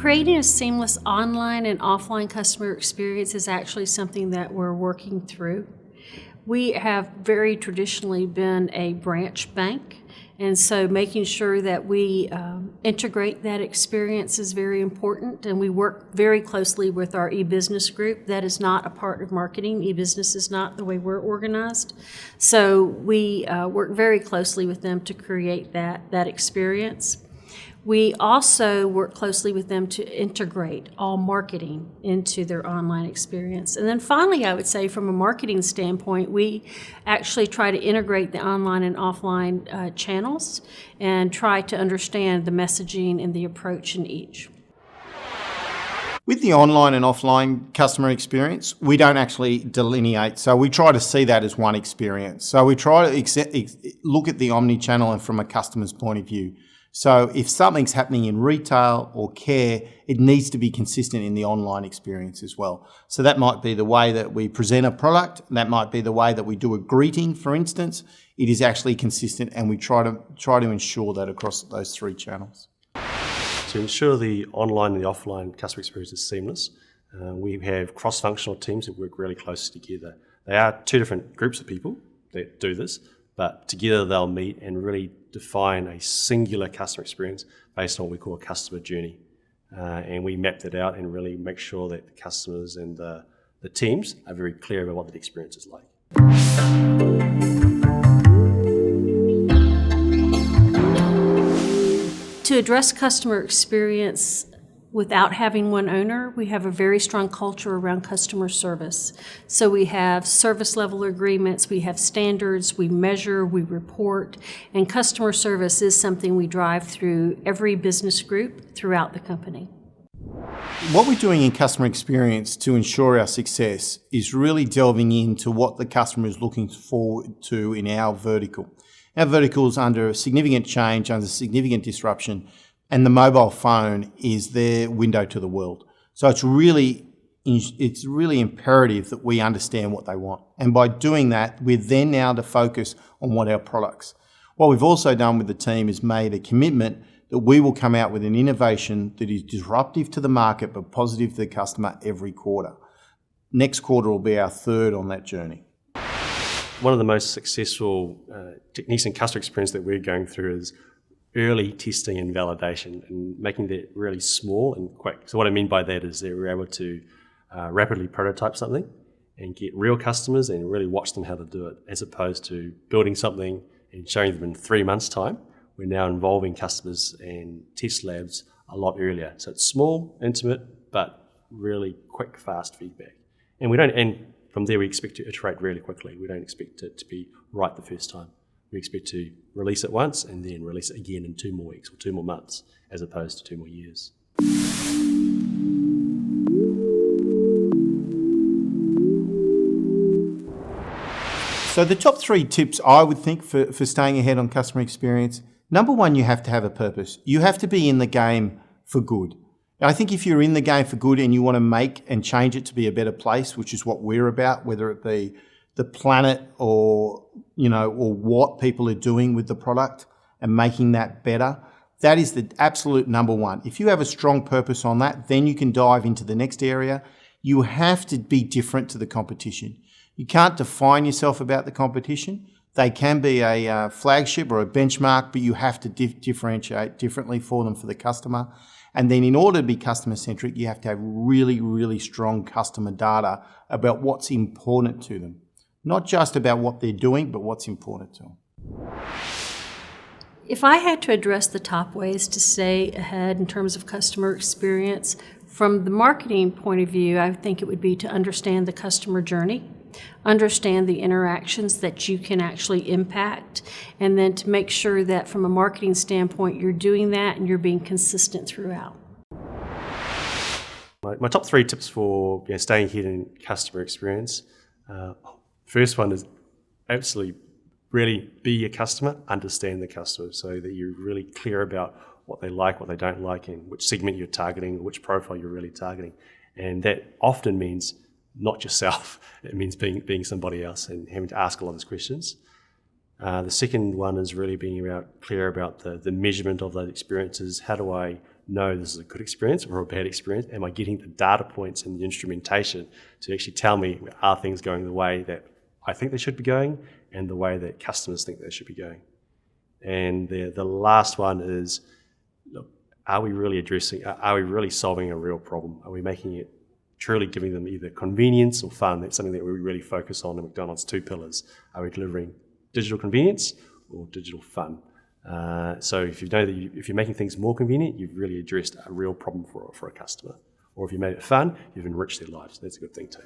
Creating a seamless online and offline customer experience is actually something that we're working through. We have very traditionally been a branch bank, and so making sure that we integrate that experience is very important, and we work very closely with our e-business group. That is not a part of marketing. E-business is not the way we're organized. So we work very closely with them to create that experience. We also work closely with them to integrate all marketing into their online experience. And then finally, I would say from a marketing standpoint, we actually try to integrate the online and offline channels and try to understand the messaging and the approach in each. With the online and offline customer experience, we don't actually delineate. So we try to see that as one experience. So we try to look at the omni-channel and from a customer's point of view. So if something's happening in retail or care, it needs to be consistent in the online experience as well. So that might be the way that we present a product. That might be the way that we do a greeting, for instance. It is actually consistent, and we try to ensure that across those three channels. To ensure the online and the offline customer experience is seamless, we have cross-functional teams that work really closely together. They are two different groups of people that do this, but together they'll meet and really define a singular customer experience based on what we call a customer journey. And we map that out and really make sure that the customers and the teams are very clear about what the experience is like. To address customer experience without having one owner, we have a very strong culture around customer service. So we have service level agreements, we have standards, we measure, we report, and customer service is something we drive through every business group throughout the company. What we're doing in customer experience to ensure our success is really delving into what the customer is looking forward to in our vertical. Our vertical is under significant change, under significant disruption, and the mobile phone is their window to the world. So it's really imperative that we understand what they want. And by doing that, we're then now to focus on what our products. What we've also done with the team is made a commitment that we will come out with an innovation that is disruptive to the market but positive to the customer every quarter. Next quarter will be our third on that journey. One of the most successful techniques in customer experience that we're going through is early testing and validation, and making that really small and quick. So what I mean by that is that we're able to rapidly prototype something and get real customers and really watch them how to do it, as opposed to building something and showing them in 3 months' time. We're now involving customers and test labs a lot earlier. So it's small, intimate, but really quick, fast feedback. And from there we expect to iterate really quickly. We don't expect it to be right the first time. We expect to release it once and then release it again in 2 more weeks or 2 more months, as opposed to 2 more years. So the top 3 tips I would think for staying ahead on customer experience. Number 1, you have to have a purpose. You have to be in the game for good. I think if you're in the game for good and you want to make and change it to be a better place, which is what we're about, whether it be the planet or what people are doing with the product and making that better, that is the absolute number 1. If you have a strong purpose on that, then you can dive into the next area. You have to be different to the competition. You can't define yourself about the competition. They can be a flagship or a benchmark, but you have to differentiate differently for them, for the customer. And then in order to be customer-centric, you have to have really, really strong customer data about what's important to them. Not just about what they're doing, but what's important to them. If I had to address the top ways to stay ahead in terms of customer experience, from the marketing point of view, I think it would be to understand the customer journey, understand the interactions that you can actually impact, and then to make sure that from a marketing standpoint, you're doing that and you're being consistent throughout. My top 3 tips for staying ahead in customer experience. First one is absolutely really be a customer, understand the customer, so that you're really clear about what they like, what they don't like, and which segment you're targeting, which profile you're really targeting. And that often means not yourself, it means being somebody else and having to ask a lot of those questions. The second one is really being clear about the measurement of those experiences. How do I know this is a good experience or a bad experience? Am I getting the data points and the instrumentation to actually tell me, are things going the way that I think they should be going and the way that customers think they should be going? And the last one is, look, are we really solving a real problem? Are we making it truly giving them either convenience or fun? That's something that we really focus on in McDonald's 2 pillars. Are we delivering digital convenience or digital fun? So if you know that if you're making things more convenient, you've really addressed a real problem for a customer. Or if you made it fun, you've enriched their lives. That's a good thing too.